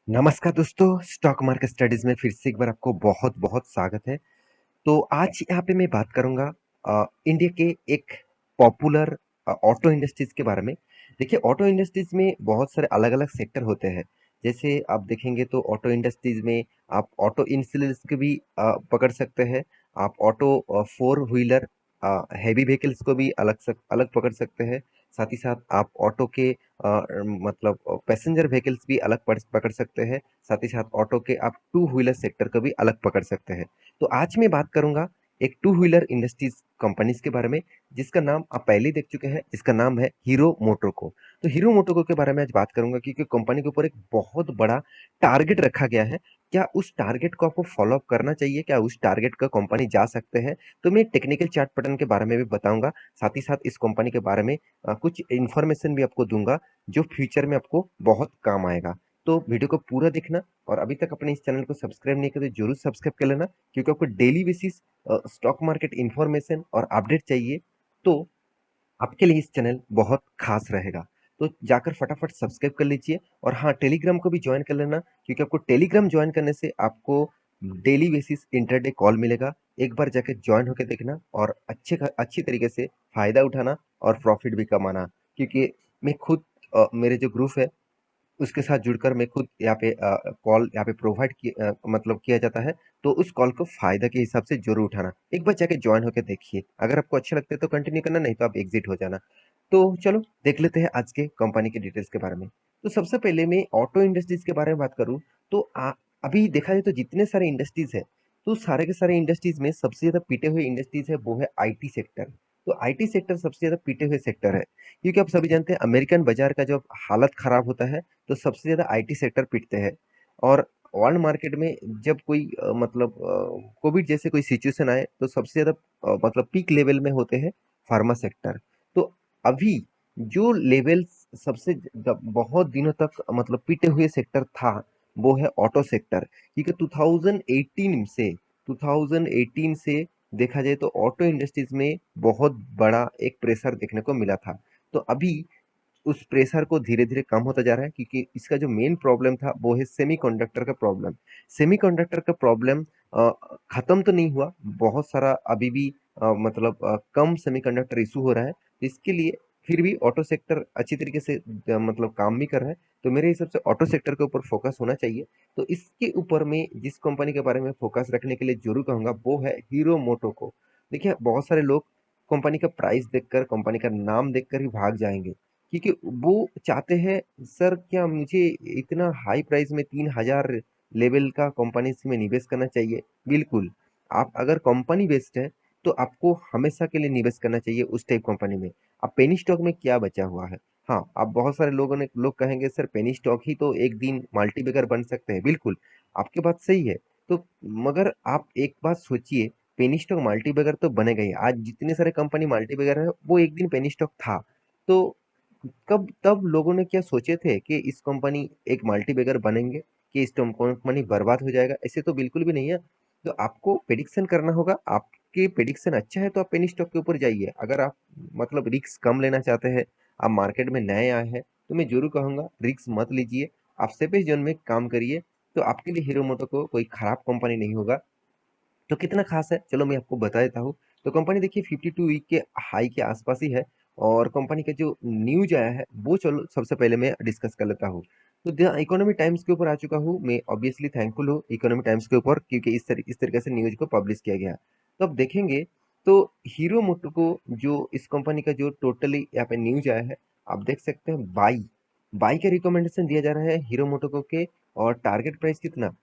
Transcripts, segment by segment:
नमस्कार दोस्तों, stock market studies में फिर से एक बार आपको बहुत-बहुत स्वागत है। तो आज यहाँ पे मैं बात करूँगा इंडिया के एक पॉपुलर ऑटो इंडस्ट्रीज़ के बारे में। देखिए, ऑटो इंडस्ट्रीज़ में बहुत सारे अलग-अलग सेक्टर होते हैं। जैसे आप देखेंगे तो ऑटो इंडस्ट्रीज़ में आप ऑटो इंश्योरेंस को भी पकड़ सकते हैं। आप auto four wheeler heavy vehicles को भी अलग पकड़ सकते हैं। साथ ही साथ आप ऑटो के मतलब पैसेंजर व्हीकल्स भी अलग पकड़ सकते हैं। साथ ही साथ ऑटो के आप टू व्हीलर सेक्टर को भी अलग पकड़ सकते हैं। तो आज मैं बात करूंगा एक टू व्हीलर इंडस्ट्रीज कंपनीज के बारे में, जिसका नाम आप पहले ही देख चुके हैं। इसका नाम है हीरो मोटोको। तो हीरो मोटोको के बारे में आज बात करूंगा क्योंकि कंपनी के ऊपर एक बहुत बड़ा टारगेट रखा गया है। क्या उस टारगेट को आपको फॉलो अप करना चाहिए? क्या उस टारगेट का कंपनी जा सकते हैं? तो मैं टेक्निकल चार्ट पैटर्न के बारे में भी बताऊंगा। साथ ही साथ इस कंपनी के बारे में कुछ इन्फॉर्मेशन भी आपको दूंगा जो फ्यूचर में आपको बहुत काम आएगा। तो वीडियो को पूरा देखना, और अभी तक अपने इस चैनल को सब्सक्राइब नहीं किया तो जरूर सब्सक्राइब कर लेना, क्योंकि आपको daily basis stock market information और अपडेट चाहिए तो आपके लिए इस चैनल बहुत खास रहेगा। तो जाकर फटाफट सब्सक्राइब कर लीजिए, और हाँ, टेलीग्राम को भी ज्वाइन कर लेना, क्योंकि आपको टेलीग्राम ज्वाइन करने से आपको डेली बेसिस इंटरडे कॉल मिलेगा। एक बार जाकर ज्वाइन होकर देखना और अच्छी तरीके से फायदा उठाना और प्रॉफिट भी कमाना। क्योंकि मैं खुद मेरे जो ग्रुप है उसके साथ जुड़कर मैं खुद यहाँ पे कॉल यहाँ पे प्रोवाइड मतलब किया जाता है। तो उस कॉल को फायदा के हिसाब से जरूर उठाना। एक बार जाके ज्वाइन होकर देखिए, अगर आपको अच्छा लगता है तो कंटिन्यू करना, नहीं तो आप एग्जिट हो जाना। तो चलो देख लेते हैं आज के कंपनी के डिटेल्स के बारे में। तो सबसे पहले मैं ऑटो इंडस्ट्रीज के बारे में बात करूँ तो अभी देखा जाए तो जितने सारे इंडस्ट्रीज है, तो सारे के सारे इंडस्ट्रीज में सबसे ज्यादा पीटे हुए इंडस्ट्रीज है वो है आईटी सेक्टर। तो आईटी सेक्टर सबसे ज्यादा पीटे हुए सेक्टर है, क्योंकि आप सभी जानते हैं अमेरिकन बाजार का जब हालत खराब होता है तो सबसे ज़्यादा आईटी सेक्टर पिटते हैं। और वर्ल्ड मार्केट में जब कोई मतलब कोविड जैसे कोई सिचुएशन आए तो सबसे ज़्यादा मतलब पीक लेवल में होते हैं फार्मा सेक्टर। तो अभी जो लेवल सबसे बहुत दिनों तक मतलब पिटे हुए सेक्टर था वो है ऑटो सेक्टर, क्योंकि 2018 से देखा जाए तो ऑटो इंडस्ट्रीज में बहुत बड़ा एक प्रेशर देखने को मिला था। तो अभी उस प्रेशर को धीरे-धीरे कम होता जा रहा है, क्योंकि इसका जो मेन प्रॉब्लम था वो है सेमीकंडक्टर का प्रॉब्लम। सेमीकंडक्टर का प्रॉब्लम खत्म तो नहीं हुआ, बहुत सारा अभी भी मतलब कम सेमीकंडक्टर इशू हो रहा है। इसके लिए फिर भी ऑटो सेक्टर अच्छी तरीके से मतलब काम भी कर रहा है। तो मेरे हिसाब से ऑटो सेक्टर के ऊपर फोकस होना चाहिए। तो इसके ऊपर मैं जिस कंपनी के बारे में फोकस रखने के लिए जरूर कहूंगा वो है हीरो मोटोको। देखिए, बहुत सारे लोग कंपनी का प्राइस देखकर, कंपनी का नाम देखकर ही भाग जाएंगे, क्योंकि वो चाहते हैं सर क्या मुझे इतना हाई प्राइस में 3000 लेवल का कंपनी में निवेश करना चाहिए? बिल्कुल। आप अगर कंपनी बेस्ड है तो आपको हमेशा के लिए निवेश करना चाहिए उस टाइप कंपनी में। अब पेनी स्टॉक में क्या बचा हुआ है? हाँ, अब बहुत सारे लोग कहेंगे सर पेनी स्टॉक ही तो एक दिन मल्टीबैगर बन सकते हैं। बिल्कुल, आपकी बात सही है। तो मगर आप एक बात सोचिए, पेनी स्टॉक मल्टीबैगर तो बनेगा ही। आज जितने सारे कंपनी मल्टीबैगर है वो एक दिन पेनी स्टॉक था। तो कब तब लोगों ने क्या सोचे थे कि इस कंपनी एक मल्टीबैगर बनेंगे, कि इस कंपनी बर्बाद हो जाएगा? ऐसे तो बिल्कुल भी नहीं है। तो आपको प्रेडिक्शन करना होगा। आपके प्रेडिक्शन अच्छा है तो आप पेनी स्टॉक के ऊपर जाइए। अगर आप मतलब रिस्क कम लेना चाहते हैं, आप मार्केट में नए आए हैं, तो मैं जरूर कहूंगा रिस्क मत लीजिए। आप सेफेस्ट जोन में काम करिए, तो आपके लिए हीरो मोटो को कोई खराब कंपनी नहीं होगा। तो कितना खास है चलो मैं आपको बता देता हूँ। तो कंपनी देखिए 52 वीक के हाई के आसपास ही है। और कंपनी का जो न्यूज आया है वो चलो सबसे पहले मैं डिस्कस कर लेता हूँ। तो द इकोनॉमी टाइम्स के ऊपर आ चुका हूँ मैं। ऑब्वियसली थैंकफुल हूँ इकोनॉमी टाइम्स के ऊपर, क्योंकि इस तरीके से न्यूज को पब्लिश किया गया। तो अब देखेंगे तो हीरो मोटो को जो इस कंपनी का जो टोटली यहाँ पे न्यूज आया है, आप देख सकते हैं बाई बाई का रिकमेंडेशन दिया जा रहा है हीरो मोटो के। और टारगेट प्राइस कितना?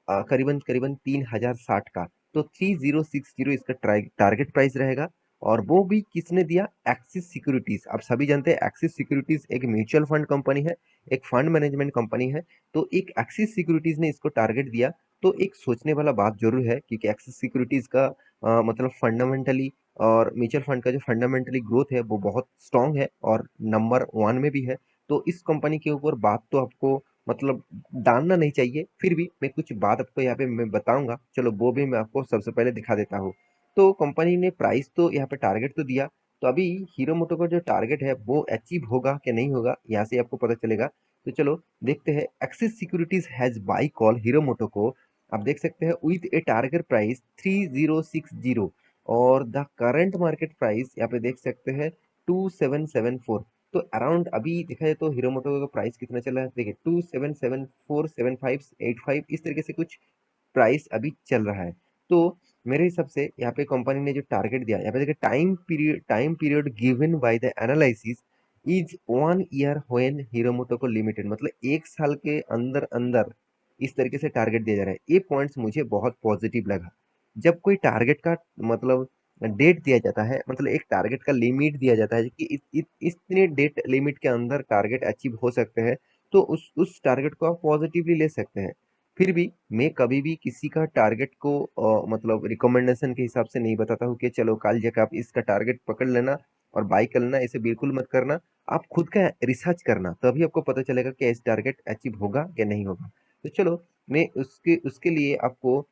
करीबन करीबन 3060 का। तो 3060 इसका टारगेट प्राइस रहेगा। और वो भी किसने दिया? Axis securities. आप सभी जानते हैं एक्सिस सिक्योरिटीज एक म्यूचुअल फंड कंपनी है, एक फंड मैनेजमेंट कंपनी है। तो एक एक्सिस सिक्योरिटीज ने इसको टारगेट दिया। तो एक सोचने वाला बात जरूर है, क्योंकि एक्सिस सिक्योरिटीज का मतलब फंडामेंटली और म्यूचुअल फंड का जो फंडामेंटली ग्रोथ है वो बहुत स्ट्रांग है और नंबर वन में भी है। तो इस कंपनी के ऊपर बात तो आपको मतलब डालना नहीं चाहिए। फिर भी मैं कुछ बात आपको यहाँ पे मैं बताऊंगा, चलो वो भी मैं आपको सबसे पहले दिखा देता हूँ। तो कंपनी ने प्राइस तो यहाँ पे टारगेट तो दिया। तो अभी हीरो मोटो का जो टारगेट है वो अचीव होगा कि नहीं होगा, यहाँ से आपको पता चलेगा। तो चलो देखते हैं। Axis Securities has buy call Hero Moto को, आप देख सकते हैं, विथ ए टारगेट प्राइस 3060 और द करंट मार्केट प्राइस यहाँ पे देख सकते हैं 2774। तो अराउंड अभी देखा जाए तो हीरो मोटो का प्राइस कितना चल रहा है, देखिए 27747585 इस तरीके से कुछ प्राइस अभी चल रहा है। तो मेरे हिसाब से यहाँ पे कंपनी ने जो टारगेट दिया, यहाँ पे देखिए time period given by the analysis is 1 year when hero मोटोको limited, मतलब 1 साल के अंदर अंदर इस तरीके से टारगेट दिया जा रहा है। ये पॉइंट्स मुझे बहुत पॉजिटिव लगा। जब कोई टारगेट का मतलब डेट दिया जाता है, मतलब एक टारगेट का लिमिट दिया जाता है कि इतने डेट लिमिट के अंदर टारगेट अचीव हो सकते हैं, तो उस टारगेट को आप पॉजिटिवली ले सकते हैं। फिर भी मैं कभी भी किसी का टारगेट को मतलब रिकमेंडेशन के हिसाब से नहीं बताता हूँ कि चलो कल जाकर आप इसका टारगेट पकड़ लेना और बाई कर लेना, ऐसे बिल्कुल मत करना। आप खुद का रिसर्च करना, तभी आपको पता चलेगा कि इस टारगेट अचीव होगा या नहीं होगा। तो चलो मैं उसके उसके लिए आपको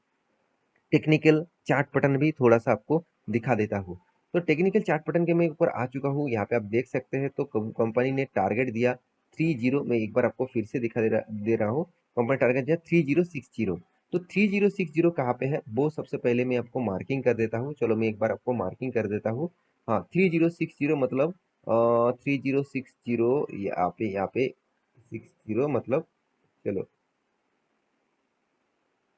टेक्निकल चार्ट पैटर्न भी थोड़ा सा आपको दिखा देता हूँ। तो टेक्निकल चार्ट पैटर्न के मैं ऊपर आ चुका हूँ, यहाँ पे आप देख सकते हैं। तो कंपनी ने टारगेट दिया 30, मैं एक बार आपको फिर से दिखा दे रहा हूँ। कंपनी टारगेट दिया 3060। तो 3060 कहाँ पे है वो सबसे पहले मैं आपको मार्किंग कर देता हूँ। चलो मैं एक बार आपको मार्किंग कर देता हूँ। हाँ 3060 मतलब 3060 यहाँ पे 60 मतलब, चलो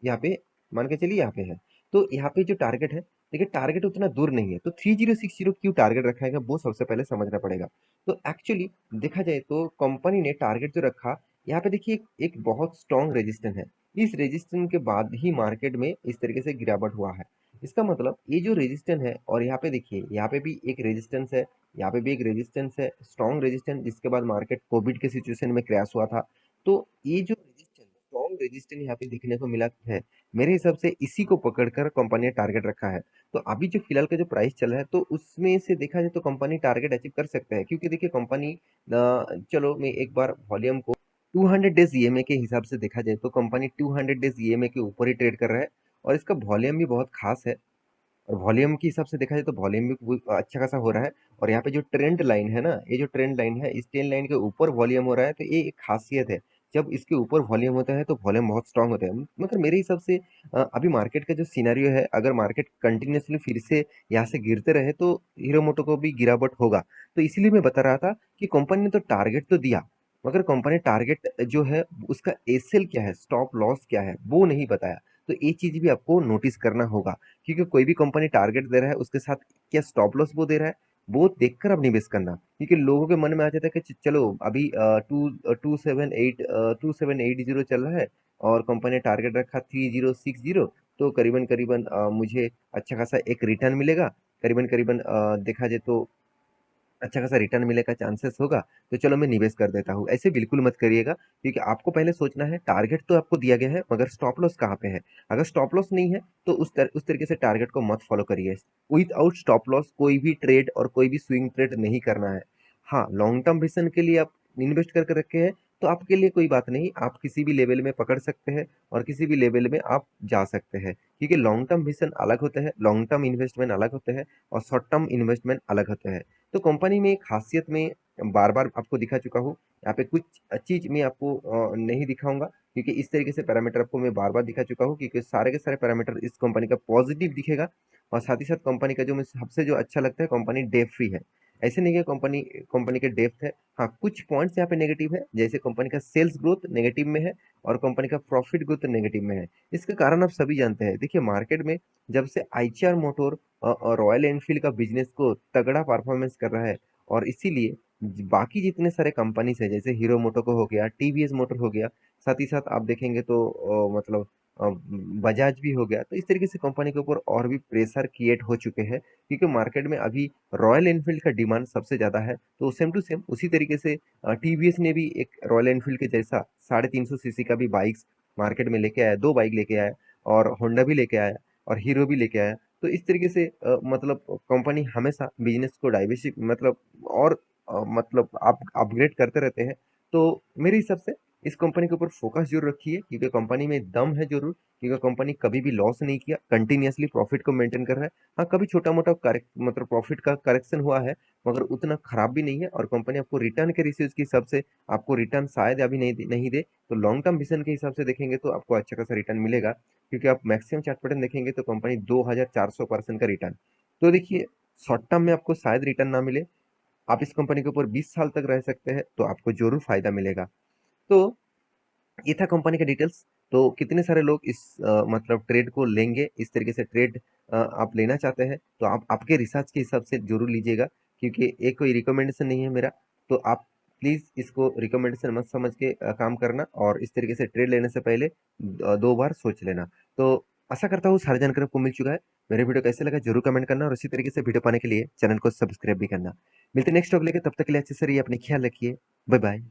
यहाँ पे मान के चलिए यहाँ पे है। तो यहाँ पे जो टारगेट है, देखिए टारगेट उतना दूर नहीं है। तो 3060 क्यों टारगेट रखा है वो सबसे पहले समझना पड़ेगा। तो एक्चुअली देखा जाए तो कंपनी ने टारगेट जो रखा, यहाँ पे देखिए एक बहुत स्ट्रॉन्ग रेजिस्टेंस है। इस रेजिस्टेंस के बाद ही मार्केट में इस तरीके से गिरावट हुआ है। इसका मतलब ये जो रेजिस्टेंस है, और यहाँ पे देखिए यहाँ पे भी एक रेजिस्टेंस है, यहाँ पे भी एक रेजिस्टेंस है, स्ट्रॉन्ग रेजिस्टेंस, जिसके बाद मार्केट कोविड के सिचुएशन में क्रैश हुआ था। तो ये जो रेजिस्टेंस, स्ट्रॉन्ग रेजिस्टेंस यहाँ पे देखने को मिला है, मेरे हिसाब से इसी को पकड़कर कंपनी ने टारगेट रखा है। तो अभी जो फिलहाल का जो प्राइस चल रहा है, तो उसमें से देखा जाए तो कंपनी टारगेट अचीव कर सकता है, क्योंकि देखिए कंपनी चलो मैं एक बार वॉल्यूम को 200 डेज ईएमए के हिसाब से देखा जाए तो कंपनी 200 डेज ईएमए के ऊपर ही ट्रेड कर रहा है, और इसका वॉल्यूम भी बहुत खास है। और वॉल्यूम के हिसाब से देखा जाए तो वॉल्यूम भी अच्छा खासा हो रहा है। और यहाँ पे जो ट्रेंड लाइन है ना, ये जो ट्रेंड लाइन है, इस ट्रेंड लाइन के ऊपर वॉल्यूम हो रहा है, तो ये एक खासियत है। जब इसके ऊपर वॉल्यूम होता है तो वॉल्यूम बहुत स्ट्रांग होता है। मगर मेरे हिसाब से अभी मार्केट का जो सिनेरियो है, अगर मार्केट कंटिन्यूसली फिर से यहाँ से गिरते रहे तो हीरो मोटो को भी गिरावट होगा। तो इसीलिए मैं बता रहा था कि कंपनी ने तो टारगेट तो दिया, मगर कंपनी टारगेट जो है उसका एसएल क्या है, स्टॉप लॉस क्या है, वो नहीं बताया। तो ये चीज भी आपको नोटिस करना होगा, क्योंकि कोई भी कंपनी टारगेट दे रहा है उसके साथ क्या स्टॉप लॉस वो दे रहा है, वो देखकर अब निवेश करना। क्योंकि लोगों के मन में आ जाता है कि चलो अभी टू सेवन एट जीरो चल रहा है, और कंपनी ने टारगेट रखा 3060। तो करीबन करीबन मुझे अच्छा खासा एक रिटर्न मिलेगा, करीबन करीबन देखा जाए तो अच्छा खासा रिटर्न मिलने का चांसेस होगा। तो चलो मैं निवेश कर देता हूँ, ऐसे बिल्कुल मत करिएगा। क्योंकि आपको पहले सोचना है टारगेट तो आपको दिया गया है, मगर स्टॉप लॉस कहाँ पे है। अगर स्टॉप लॉस नहीं है तो उस तरीके से टारगेट को मत फॉलो करिए। विदाउट स्टॉप लॉस कोई भी ट्रेड और कोई भी स्विंग ट्रेड नहीं करना है। हाँ, लॉन्ग टर्म विजन के लिए आप इन्वेस्ट करके रखे हैं तो आपके लिए कोई बात नहीं, आप किसी भी लेवल में पकड़ सकते हैं और किसी भी लेवल में आप जा सकते हैं। क्योंकि लॉन्ग टर्म विजन अलग होता है, लॉन्ग टर्म इन्वेस्टमेंट अलग होते हैं, और शॉर्ट टर्म इन्वेस्टमेंट अलग होते हैं। तो कंपनी में खासियत में बार बार आपको दिखा चुका हूँ। यहाँ पे कुछ चीज मैं आपको नहीं दिखाऊंगा, क्योंकि इस तरीके से पैरामीटर आपको मैं बार बार दिखा चुका हूँ, क्योंकि सारे के सारे पैरामीटर इस कंपनी का पॉजिटिव दिखेगा। और साथ ही साथ कंपनी का जो मुझे सबसे जो अच्छा लगता है, कंपनी डेप फ्री है। ऐसे नहीं है कंपनी कंपनी के डेप्थ है। हाँ, कुछ पॉइंट्स यहाँ पे नेगेटिव है, जैसे कंपनी का सेल्स ग्रोथ नेगेटिव में है और कंपनी का प्रॉफिट ग्रोथ नेगेटिव में है। इसके कारण आप सभी जानते हैं, देखिए मार्केट में जब से आईचआर मोटर और रॉयल एनफील्ड का बिजनेस को तगड़ा परफॉर्मेंस कर रहा है, और इसीलिए बाकी जितने सारे कंपनीज है, जैसे हीरो मोटो को हो गया, टीवीएस मोटर हो गया, साथ ही साथ आप देखेंगे तो मतलब बजाज भी हो गया। तो इस तरीके से कंपनी के ऊपर और भी प्रेशर क्रिएट हो चुके हैं, क्योंकि मार्केट में अभी रॉयल एनफील्ड का डिमांड सबसे ज्यादा है। तो सेम टू सेम उसी तरीके से टीवीएस ने भी एक रॉयल एनफील्ड के जैसा 350 सीसी का भी बाइक्स मार्केट में लेके आया, दो बाइक लेके आया, और होंडा भी लेके आया, और हीरो भी लेके आया। तो इस तरीके से मतलब कंपनी हमेशा बिजनेस को डाइवर्सिफ मतलब और मतलब आप अपग्रेड करते रहते हैं। तो मेरे हिसाब से इस कंपनी के ऊपर फोकस जरूर रखिए, क्योंकि कंपनी में दम है जरूर, क्योंकि कंपनी कभी भी लॉस नहीं किया, कंटिन्यूअसली प्रॉफिट को मेंटेन कर रहा है। हाँ, कभी छोटा मोटा मतलब प्रॉफिट का करेक्शन हुआ है, मगर उतना खराब भी नहीं है, और कंपनी आपको रिटर्न के रेशियोज के हिसाब से आपको रिटर्न शायद अभी नहीं दे, तो लॉन्ग टर्म विजन के हिसाब से देखेंगे तो आपको अच्छा खासा रिटर्न मिलेगा, क्योंकि आप मैक्सिमम चार्ट पैटर्न देखेंगे तो कंपनी 2400% का रिटर्न। तो देखिए, शॉर्ट टर्म में आपको शायद रिटर्न ना मिले, आप इस कंपनी के ऊपर 20 साल तक रह सकते हैं, तो आपको जरूर फायदा मिलेगा। तो ये था कंपनी का डिटेल्स। तो कितने सारे लोग इस मतलब ट्रेड को लेंगे, इस तरीके से ट्रेड आप लेना चाहते हैं, तो आप आपके रिसर्च के हिसाब से जरूर लीजिएगा, क्योंकि ये कोई रिकमेंडेशन नहीं है मेरा। तो आप प्लीज़ इसको रिकमेंडेशन मत समझ के काम करना, और इस तरीके से ट्रेड लेने से पहले 2 बार सोच लेना। तो आशा करता हूँ सारी जानकारी आपको मिल चुका है। मेरे वीडियो कैसे लगा जरूर कमेंट करना, और इसी तरीके से वीडियो पाने के लिए चैनल को सब्सक्राइब भी करना। मिलते नेक्स्ट टॉपिक लेके, तब तक के लिए अच्छे से रहिए, अपने ख्याल रखिए। Bye bye.